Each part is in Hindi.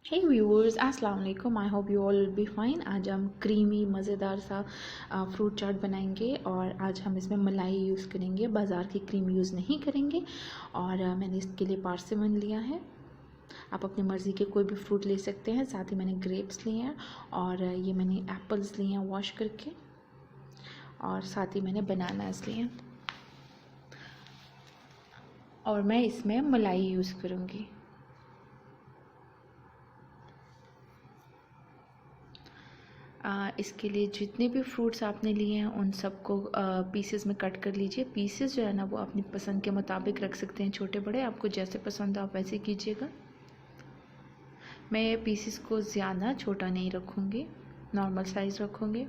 हे व्यूअर्स, अस्सलाम वालेकुम। I hope you all will be fine. आज हम क्रीमी मज़ेदार सा फ्रूट चाट बनाएंगे और आज हम इसमें मलाई यूज़ करेंगे, बाज़ार की क्रीम यूज़ नहीं करेंगे। और मैंने इसके लिए पार्सिमन लिया है। आप अपनी मर्ज़ी के कोई भी फ्रूट ले सकते हैं। साथ ही मैंने ग्रेप्स लिए हैं और ये मैंने एप्पल्स लिए हैं वॉश करके, और साथ ही मैंने बनानास लिए हैं। और मैं इसमें मलाई यूज़ करूँगी। इसके लिए जितने भी फ्रूट्स आपने लिए हैं उन सबको पीसेस में कट कर लीजिए। पीसेस जो है ना वो अपनी पसंद के मुताबिक रख सकते हैं, छोटे बड़े, आपको जैसे पसंद हो आप वैसे कीजिएगा। मैं पीसेस को ज़्यादा छोटा नहीं रखूँगी, नॉर्मल साइज़ रखूँगी।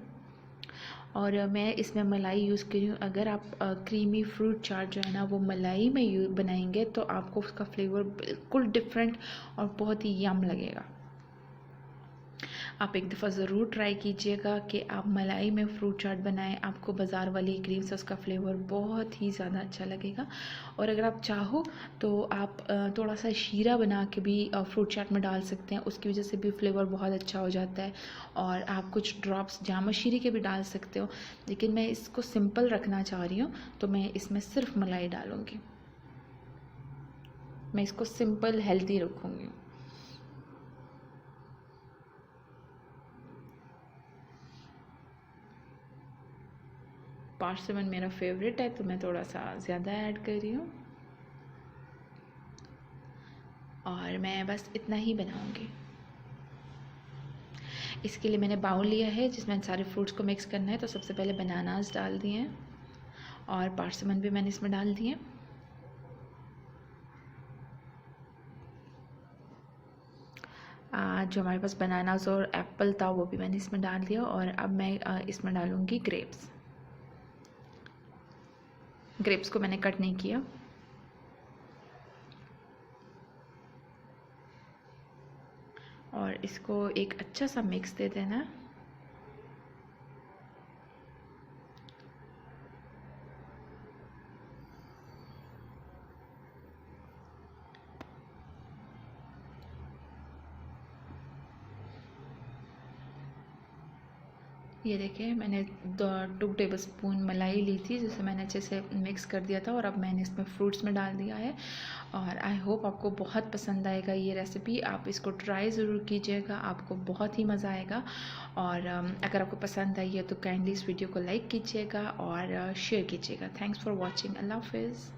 और मैं इसमें मलाई यूज़ कर रही हूँ। अगर आप क्रीमी फ्रूट चाट जो है ना वो मलाई में बनाएंगे तो आपको उसका फ्लेवर बिल्कुल डिफरेंट और बहुत ही यम लगेगा। आप एक दफ़ा ज़रूर ट्राई कीजिएगा कि आप मलाई में फ्रूट चाट बनाएं। आपको बाज़ार वाली क्रीम से उसका फ्लेवर बहुत ही ज़्यादा अच्छा लगेगा। और अगर आप चाहो तो आप थोड़ा सा शीरा बना के भी फ्रूट चाट में डाल सकते हैं, उसकी वजह से भी फ्लेवर बहुत अच्छा हो जाता है। और आप कुछ ड्रॉप्स जामा शीरी के भी डाल सकते हो, लेकिन मैं इसको सिंपल रखना चाह रही हूँ तो मैं इसमें सिर्फ मलाई डालूँगी। मैं इसको सिंपल हेल्दी रखूँगी। पार्सिमन मेरा फेवरेट है तो मैं थोड़ा सा ज़्यादा ऐड कर रही हूँ। और मैं बस इतना ही बनाऊँगी। इसके लिए मैंने बाउल लिया है जिसमें सारे फ्रूट्स को मिक्स करना है। तो सबसे पहले बनानास डाल दिए हैं और पार्सिमन भी मैंने इसमें डाल दिए। जो हमारे पास बनानास और एप्पल था वो भी मैंने इसमें डाल दिया। और अब मैं इसमें डालूँगी ग्रेप्स। ग्रेप्स को मैंने कट नहीं किया। और इसको एक अच्छा सा मिक्स दे देना। ये देखिए, मैंने 2 टेबल स्पून मलाई ली थी जिसे मैंने अच्छे से मिक्स कर दिया था और अब मैंने इसमें फ्रूट्स में डाल दिया है। और आई होप आपको बहुत पसंद आएगा ये रेसिपी। आप इसको ट्राई ज़रूर कीजिएगा, आपको बहुत ही मज़ा आएगा। और अगर आपको पसंद आई है तो काइंडली इस वीडियो को लाइक कीजिएगा और शेयर कीजिएगा। Thanks for watching. अल्लाह हाफिज़।